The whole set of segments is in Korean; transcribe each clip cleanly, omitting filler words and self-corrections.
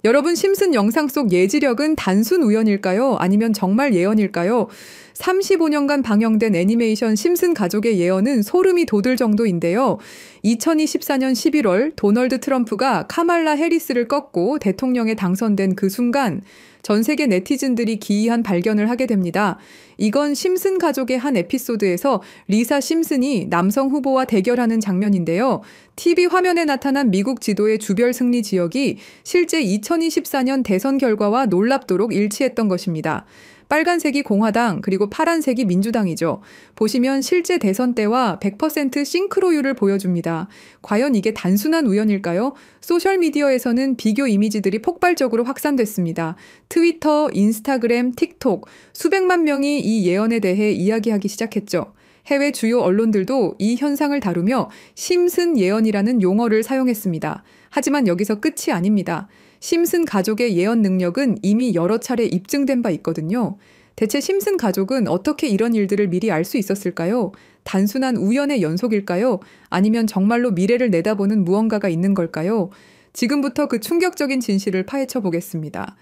여러분, 심슨 영상 속 예지력은 단순 우연일까요? 아니면 정말 예언일까요? 35년간 방영된 애니메이션 심슨 가족의 예언은 소름이 돋을 정도인데요. 2024년 11월 도널드 트럼프가 카말라 해리스를 꺾고 대통령에 당선된 그 순간 전 세계 네티즌들이 기이한 발견을 하게 됩니다. 이건 심슨 가족의 한 에피소드에서 리사 심슨이 남성 후보와 대결하는 장면인데요. TV 화면에 나타난 미국 지도의 주별 승리 지역이 실제 2024년 대선 결과와 놀랍도록 일치했던 것입니다. 빨간색이 공화당, 그리고 파란색이 민주당이죠. 보시면 실제 대선 때와 100% 싱크로율을 보여줍니다. 과연 이게 단순한 우연일까요? 소셜미디어에서는 비교 이미지들이 폭발적으로 확산됐습니다. 트위터, 인스타그램, 틱톡, 수백만 명이 이 예언에 대해 이야기하기 시작했죠. 해외 주요 언론들도 이 현상을 다루며 심슨 예언이라는 용어를 사용했습니다. 하지만 여기서 끝이 아닙니다. 심슨 가족의 예언 능력은 이미 여러 차례 입증된 바 있거든요. 대체 심슨 가족은 어떻게 이런 일들을 미리 알 수 있었을까요? 단순한 우연의 연속일까요? 아니면 정말로 미래를 내다보는 무언가가 있는 걸까요? 지금부터 그 충격적인 진실을 파헤쳐 보겠습니다.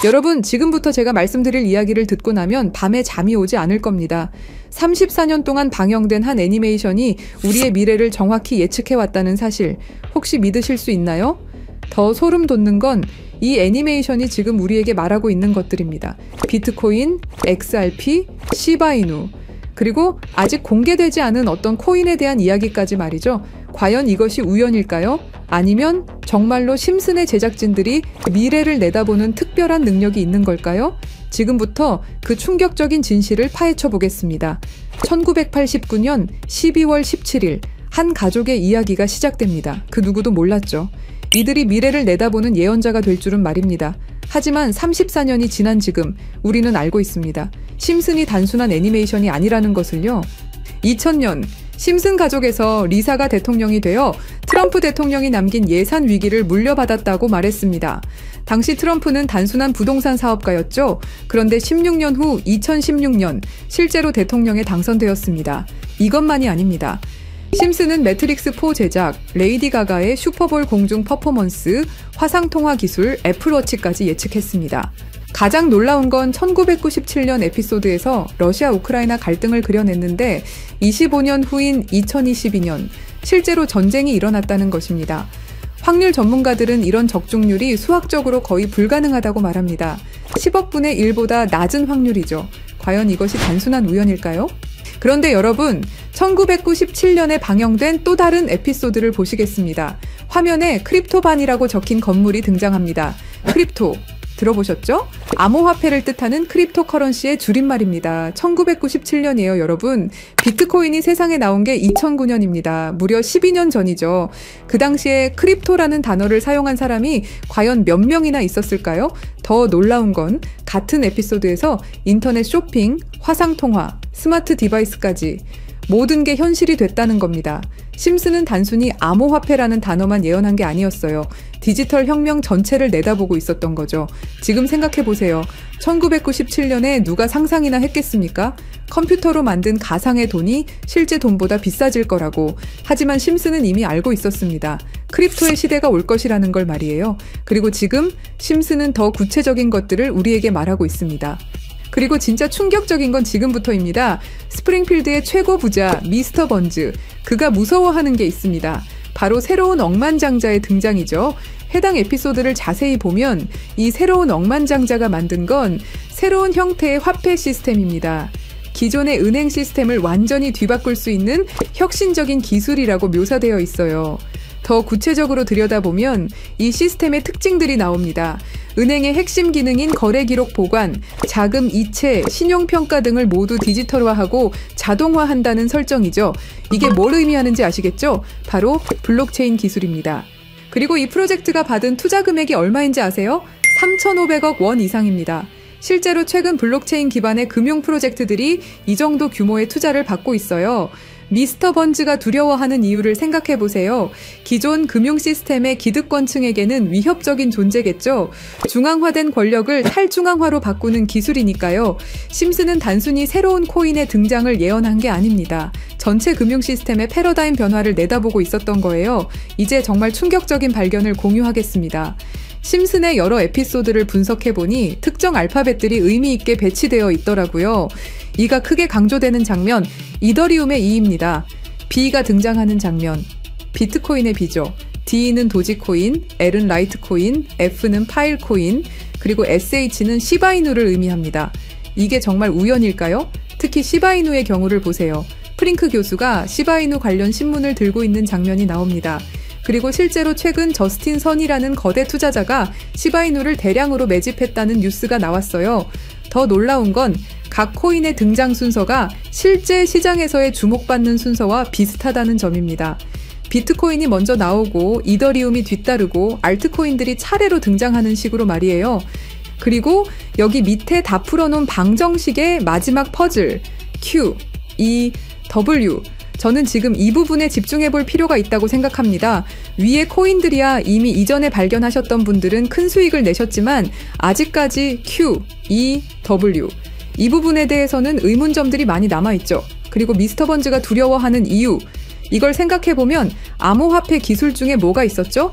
여러분, 지금부터 제가 말씀드릴 이야기를 듣고 나면 밤에 잠이 오지 않을 겁니다. 34년 동안 방영된 한 애니메이션이 우리의 미래를 정확히 예측해왔다는 사실, 혹시 믿으실 수 있나요? 더 소름 돋는 건 이 애니메이션이 지금 우리에게 말하고 있는 것들입니다. 비트코인, XRP, 시바이누, 그리고 아직 공개되지 않은 어떤 코인에 대한 이야기까지 말이죠. 과연 이것이 우연일까요? 아니면 정말로 심슨의 제작진들이 미래를 내다보는 특별한 능력이 있는 걸까요? 지금부터 그 충격적인 진실을 파헤쳐 보겠습니다. 1989년 12월 17일 한 가족의 이야기가 시작됩니다. 그 누구도 몰랐죠. 이들이 미래를 내다보는 예언자가 될 줄은 말입니다. 하지만 34년이 지난 지금 우리는 알고 있습니다. 심슨이 단순한 애니메이션이 아니라는 것을요. 2000년 심슨 가족에서 리사가 대통령이 되어 트럼프 대통령이 남긴 예산 위기를 물려받았다고 말했습니다. 당시 트럼프는 단순한 부동산 사업가였죠. 그런데 16년 후 2016년 실제로 대통령에 당선되었습니다. 이것만이 아닙니다. 심슨은 매트릭스4 제작, 레이디 가가의 슈퍼볼 공중 퍼포먼스, 화상통화 기술, 애플워치까지 예측했습니다. 가장 놀라운 건 1997년 에피소드에서 러시아 우크라이나 갈등을 그려냈는데 25년 후인 2022년 실제로 전쟁이 일어났다는 것입니다. 확률 전문가들은 이런 적중률이 수학적으로 거의 불가능하다고 말합니다. 10억 분의 1보다 낮은 확률이죠. 과연 이것이 단순한 우연일까요? 그런데 여러분, 1997년에 방영된 또 다른 에피소드를 보시겠습니다. 화면에 크립토반이라고 적힌 건물이 등장합니다. 크립토, 들어보셨죠? 암호화폐를 뜻하는 크립토커런시의 줄임말입니다. 1997년이에요, 여러분. 비트코인이 세상에 나온 게 2009년입니다. 무려 12년 전이죠. 그 당시에 크립토라는 단어를 사용한 사람이 과연 몇 명이나 있었을까요? 더 놀라운 건 같은 에피소드에서 인터넷 쇼핑, 화상통화, 스마트 디바이스까지 모든 게 현실이 됐다는 겁니다. 심슨은 단순히 암호화폐라는 단어만 예언한 게 아니었어요. 디지털 혁명 전체를 내다보고 있었던 거죠. 지금 생각해보세요. 1997년에 누가 상상이나 했겠습니까? 컴퓨터로 만든 가상의 돈이 실제 돈보다 비싸질 거라고. 하지만 심슨은 이미 알고 있었습니다. 크립토의 시대가 올 것이라는 걸 말이에요. 그리고 지금 심슨은 더 구체적인 것들을 우리에게 말하고 있습니다. 그리고 진짜 충격적인 건 지금부터입니다. 스프링필드의 최고 부자 미스터 번즈, 그가 무서워하는 게 있습니다. 바로 새로운 억만장자의 등장이죠. 해당 에피소드를 자세히 보면 이 새로운 억만장자가 만든 건 새로운 형태의 화폐 시스템입니다. 기존의 은행 시스템을 완전히 뒤바꿀 수 있는 혁신적인 기술이라고 묘사되어 있어요. 더 구체적으로 들여다보면 이 시스템의 특징들이 나옵니다. 은행의 핵심 기능인 거래 기록 보관, 자금 이체, 신용평가 등을 모두 디지털화하고 자동화한다는 설정이죠. 이게 뭘 의미하는지 아시겠죠? 바로 블록체인 기술입니다. 그리고 이 프로젝트가 받은 투자 금액이 얼마인지 아세요? 3,500억 원 이상입니다. 실제로 최근 블록체인 기반의 금융 프로젝트들이 이 정도 규모의 투자를 받고 있어요. 미스터 번즈가 두려워하는 이유를 생각해보세요. 기존 금융 시스템의 기득권층에게는 위협적인 존재겠죠. 중앙화된 권력을 탈중앙화로 바꾸는 기술이니까요. 심슨은 단순히 새로운 코인의 등장을 예언한 게 아닙니다. 전체 금융 시스템의 패러다임 변화를 내다보고 있었던 거예요. 이제 정말 충격적인 발견을 공유하겠습니다. 심슨의 여러 에피소드를 분석해보니 특정 알파벳들이 의미 있게 배치되어 있더라고요. 이가 크게 강조되는 장면, 이더리움의 E입니다. B가 등장하는 장면, 비트코인의 B죠. D는 도지코인, L은 라이트코인, F는 파일코인, 그리고 SH는 시바이누를 의미합니다. 이게 정말 우연일까요? 특히 시바이누의 경우를 보세요. 프링크 교수가 시바이누 관련 신문을 들고 있는 장면이 나옵니다. 그리고 실제로 최근 저스틴 선이라는 거대 투자자가 시바이누를 대량으로 매집했다는 뉴스가 나왔어요. 더 놀라운 건 각 코인의 등장 순서가 실제 시장에서의 주목받는 순서와 비슷하다는 점입니다. 비트코인이 먼저 나오고 이더리움이 뒤따르고 알트코인들이 차례로 등장하는 식으로 말이에요. 그리고 여기 밑에 다 풀어놓은 방정식의 마지막 퍼즐 Q, E, W. 저는 지금 이 부분에 집중해 볼 필요가 있다고 생각합니다. 위에 코인들이야 이미 이전에 발견하셨던 분들은 큰 수익을 내셨지만 아직까지 Q, E, W. 이 부분에 대해서는 의문점들이 많이 남아있죠. 그리고 미스터 번즈가 두려워하는 이유. 이걸 생각해보면 암호화폐 기술 중에 뭐가 있었죠?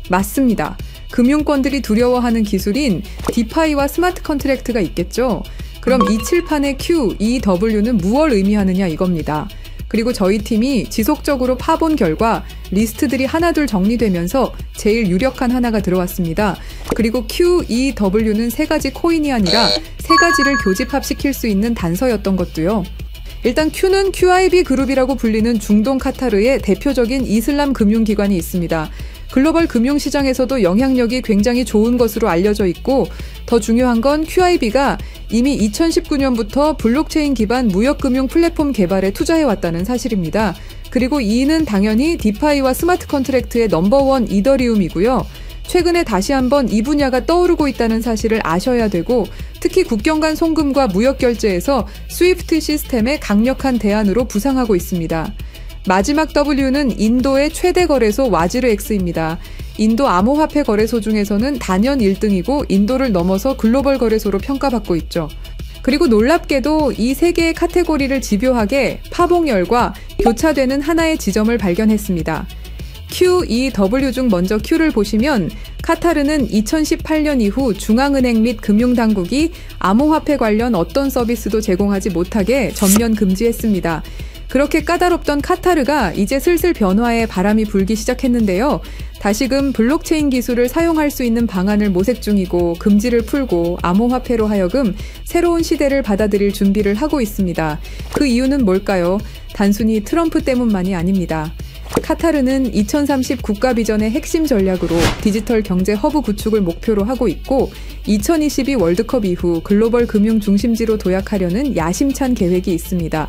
맞습니다. 금융권들이 두려워하는 기술인 디파이와 스마트 컨트랙트가 있겠죠. 그럼 이 칠판의 Q, E, W는 무엇을 의미하느냐 이겁니다. 그리고 저희 팀이 지속적으로 파본 결과 리스트들이 하나둘 정리되면서 제일 유력한 하나가 들어왔습니다. 그리고 Q, E, W는 세 가지 코인이 아니라 세 가지를 교집합시킬 수 있는 단서였던 것도요. 일단 Q는 QIB 그룹이라고 불리는 중동 카타르의 대표적인 이슬람 금융기관이 있습니다. 글로벌 금융시장에서도 영향력이 굉장히 좋은 것으로 알려져 있고 더 중요한 건 QIB가 이미 2019년부터 블록체인 기반 무역금융 플랫폼 개발에 투자해왔다는 사실입니다. 그리고 E는 당연히 디파이와 스마트 컨트랙트의 넘버원 이더리움이고요. 최근에 다시 한번 이 분야가 떠오르고 있다는 사실을 아셔야 되고 특히 국경 간 송금과 무역 결제에서 스위프트 시스템의 강력한 대안으로 부상하고 있습니다. 마지막 W는 인도의 최대 거래소 와지르X입니다. 인도 암호화폐 거래소 중에서는 단연 1등이고 인도를 넘어서 글로벌 거래소로 평가받고 있죠. 그리고 놀랍게도 이 세 개의 카테고리를 집요하게 파봉열과 교차되는 하나의 지점을 발견했습니다. Q, E, W 중 먼저 Q를 보시면 카타르는 2018년 이후 중앙은행 및 금융당국이 암호화폐 관련 어떤 서비스도 제공하지 못하게 전면 금지했습니다. 그렇게 까다롭던 카타르가 이제 슬슬 변화의 바람이 불기 시작했는데요. 다시금 블록체인 기술을 사용할 수 있는 방안을 모색 중이고 금지를 풀고 암호화폐로 하여금 새로운 시대를 받아들일 준비를 하고 있습니다. 그 이유는 뭘까요? 단순히 트럼프 때문만이 아닙니다. 카타르는 2030 국가 비전의 핵심 전략으로 디지털 경제 허브 구축을 목표로 하고 있고 2022 월드컵 이후 글로벌 금융 중심지로 도약하려는 야심찬 계획이 있습니다.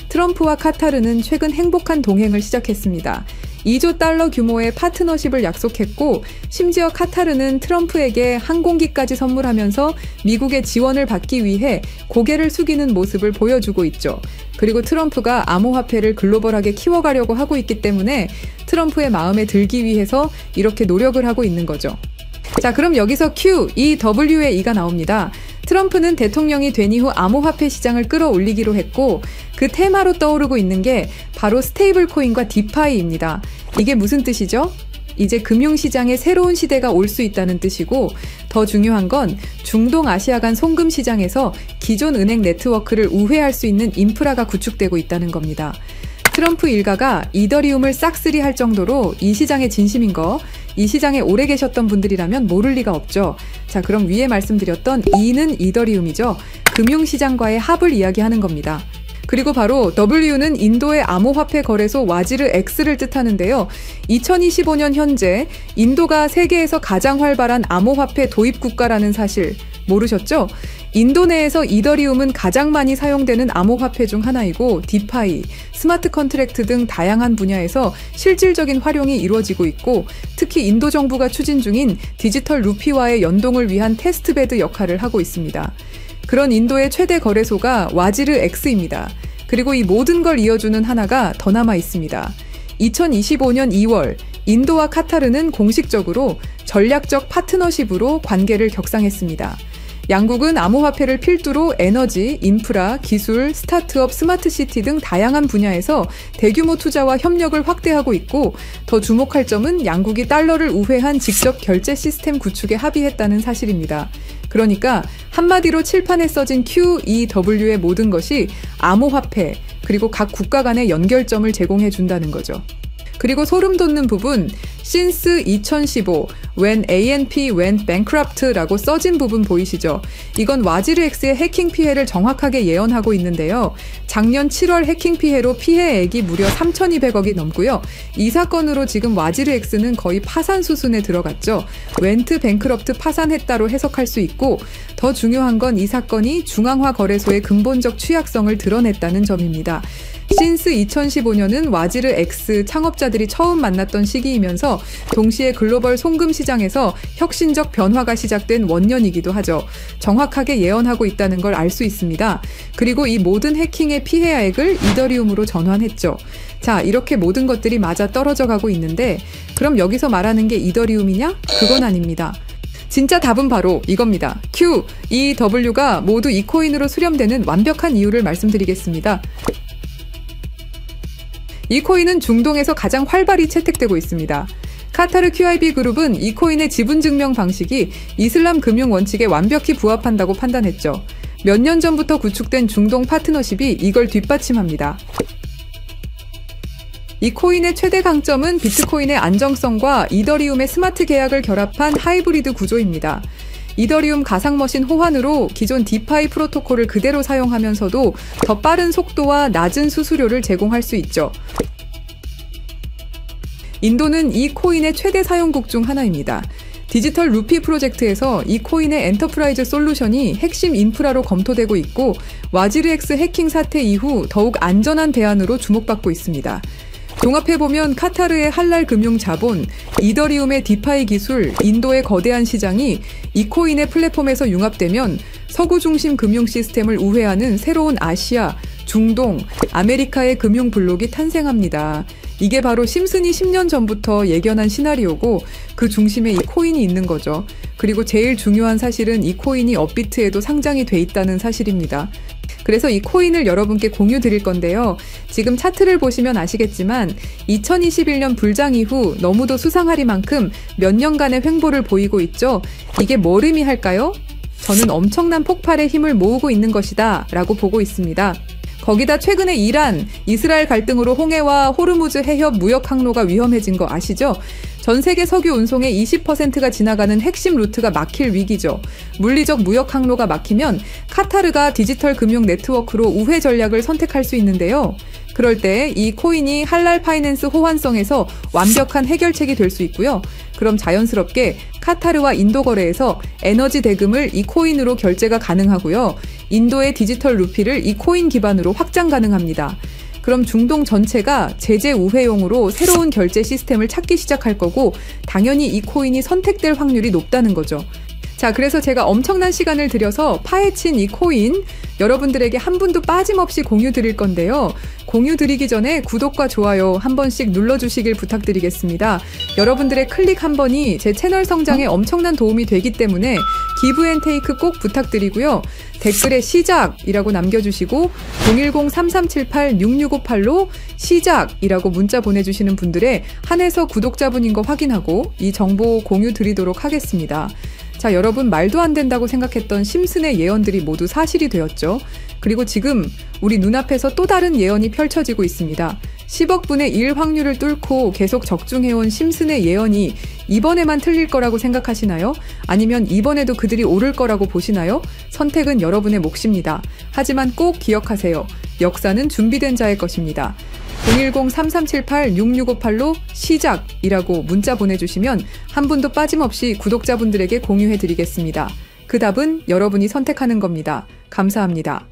트럼프와 카타르는 최근 행복한 동행을 시작했습니다. 2조 달러 규모의 파트너십을 약속했고 심지어 카타르는 트럼프에게 항공기까지 선물하면서 미국의 지원을 받기 위해 고개를 숙이는 모습을 보여주고 있죠. 그리고 트럼프가 암호화폐를 글로벌하게 키워가려고 하고 있기 때문에 트럼프의 마음에 들기 위해서 이렇게 노력을 하고 있는 거죠. 자, 그럼 여기서 Q, E, W의 E가 나옵니다. 트럼프는 대통령이 된 이후 암호화폐 시장을 끌어올리기로 했고 그 테마로 떠오르고 있는 게 바로 스테이블 코인과 디파이입니다. 이게 무슨 뜻이죠? 이제 금융시장에 새로운 시대가 올 수 있다는 뜻이고 더 중요한 건 중동 아시아 간 송금 시장에서 기존 은행 네트워크를 우회할 수 있는 인프라가 구축되고 있다는 겁니다. 트럼프 일가가 이더리움을 싹쓸이 할 정도로 이 시장에 진심인 거, 이 시장에 오래 계셨던 분들이라면 모를 리가 없죠. 자, 그럼 위에 말씀드렸던 E는 이더리움이죠. 금융시장과의 합을 이야기하는 겁니다. 그리고 바로 W는 인도의 암호화폐 거래소 와지르X를 뜻하는데요. 2025년 현재 인도가 세계에서 가장 활발한 암호화폐 도입 국가라는 사실 모르셨죠? 인도 내에서 이더리움은 가장 많이 사용되는 암호화폐 중 하나이고 디파이, 스마트 컨트랙트 등 다양한 분야에서 실질적인 활용이 이루어지고 있고 특히 인도 정부가 추진 중인 디지털 루피와의 연동을 위한 테스트베드 역할을 하고 있습니다. 그런 인도의 최대 거래소가 와지르X입니다. 그리고 이 모든 걸 이어주는 하나가 더 남아 있습니다. 2025년 2월 인도와 카타르는 공식적으로 전략적 파트너십으로 관계를 격상했습니다. 양국은 암호화폐를 필두로 에너지, 인프라, 기술, 스타트업, 스마트시티 등 다양한 분야에서 대규모 투자와 협력을 확대하고 있고, 더 주목할 점은 양국이 달러를 우회한 직접 결제 시스템 구축에 합의했다는 사실입니다. 그러니까 한마디로 칠판에 써진 QEW의 모든 것이 암호화폐, 그리고 각 국가 간의 연결점을 제공해 준다는 거죠. 그리고 소름 돋는 부분, since 2015, when ANP went bankrupt라고 써진 부분 보이시죠? 이건 와지르엑스의 해킹 피해를 정확하게 예언하고 있는데요. 작년 7월 해킹 피해로 피해액이 무려 3,200억이 넘고요. 이 사건으로 지금 와지르엑스는 거의 파산 수순에 들어갔죠. went bankrupt 파산했다로 해석할 수 있고, 더 중요한 건 이 사건이 중앙화 거래소의 근본적 취약성을 드러냈다는 점입니다. since 2015년은 와지르엑스 창업자들이 처음 만났던 시기이면서 동시에 글로벌 송금 시장에서 혁신적 변화가 시작된 원년이기도 하죠. 정확하게 예언하고 있다는 걸 알 수 있습니다. 그리고 이 모든 해킹의 피해액을 이더리움으로 전환했죠. 자, 이렇게 모든 것들이 맞아 떨어져 가고 있는데, 그럼 여기서 말하는 게 이더리움이냐? 그건 아닙니다. 진짜 답은 바로 이겁니다. QEW가 모두 이 코인으로 수렴되는 완벽한 이유를 말씀드리겠습니다. 이 코인은 중동에서 가장 활발히 채택되고 있습니다. 카타르 QIB 그룹은 이 코인의 지분 증명 방식이 이슬람 금융 원칙에 완벽히 부합한다고 판단했죠. 몇 년 전부터 구축된 중동 파트너십이 이걸 뒷받침합니다. 이 코인의 최대 강점은 비트코인의 안정성과 이더리움의 스마트 계약을 결합한 하이브리드 구조입니다. 이더리움 가상머신 호환으로 기존 디파이 프로토콜을 그대로 사용하면서도 더 빠른 속도와 낮은 수수료를 제공할 수 있죠. 인도는 이 코인의 최대 사용국 중 하나입니다. 디지털 루피 프로젝트에서 이 코인의 엔터프라이즈 솔루션이 핵심 인프라로 검토되고 있고, 와지르엑스 해킹 사태 이후 더욱 안전한 대안으로 주목받고 있습니다. 종합해보면 카타르의 할랄 금융 자본, 이더리움의 디파이 기술, 인도의 거대한 시장이 이 코인의 플랫폼에서 융합되면 서구 중심 금융 시스템을 우회하는 새로운 아시아, 중동, 아메리카의 금융 블록이 탄생합니다. 이게 바로 심슨이 10년 전부터 예견한 시나리오고, 그 중심에 이 코인이 있는 거죠. 그리고 제일 중요한 사실은 이 코인이 업비트에도 상장이 돼 있다는 사실입니다. 그래서 이 코인을 여러분께 공유 드릴 건데요. 지금 차트를 보시면 아시겠지만 2021년 불장 이후 너무도 수상하리만큼 몇 년간의 횡보를 보이고 있죠. 이게 뭘 의미할까요? 저는 엄청난 폭발의 힘을 모으고 있는 것이다 라고 보고 있습니다. 거기다 최근에 이란, 이스라엘 갈등으로 홍해와 호르무즈 해협 무역 항로가 위험해진 거 아시죠? 전 세계 석유 운송의 20%가 지나가는 핵심 루트가 막힐 위기죠. 물리적 무역 항로가 막히면 카타르가 디지털 금융 네트워크로 우회 전략을 선택할 수 있는데요. 그럴 때 이 코인이 할랄 파이낸스 호환성에서 완벽한 해결책이 될 수 있고요. 그럼 자연스럽게 카타르와 인도 거래에서 에너지 대금을 이 코인으로 결제가 가능하고요. 인도의 디지털 루피를 이 코인 기반으로 확장 가능합니다. 그럼 중동 전체가 제재 우회용으로 새로운 결제 시스템을 찾기 시작할 거고, 당연히 이 코인이 선택될 확률이 높다는 거죠. 자, 그래서 제가 엄청난 시간을 들여서 파헤친 이 코인 여러분들에게 한 분도 빠짐없이 공유 드릴 건데요. 공유 드리기 전에 구독과 좋아요 한 번씩 눌러주시길 부탁드리겠습니다. 여러분들의 클릭 한 번이 제 채널 성장에 엄청난 도움이 되기 때문에 기브앤테이크 꼭 부탁드리고요. 댓글에 시작이라고 남겨주시고 010-3378-6658로 시작이라고 문자 보내주시는 분들의 한해서 구독자분인 거 확인하고 이 정보 공유 드리도록 하겠습니다. 자, 여러분, 말도 안 된다고 생각했던 심슨의 예언들이 모두 사실이 되었죠. 그리고 지금 우리 눈앞에서 또 다른 예언이 펼쳐지고 있습니다. 10억 분의 1 확률을 뚫고 계속 적중해온 심슨의 예언이 이번에만 틀릴 거라고 생각하시나요? 아니면 이번에도 그들이 오를 거라고 보시나요? 선택은 여러분의 몫입니다. 하지만 꼭 기억하세요. 역사는 준비된 자의 것입니다. 010-3378-6658로 시작이라고 문자 보내주시면 한 분도 빠짐없이 구독자분들에게 공유해드리겠습니다. 그 답은 여러분이 선택하는 겁니다. 감사합니다.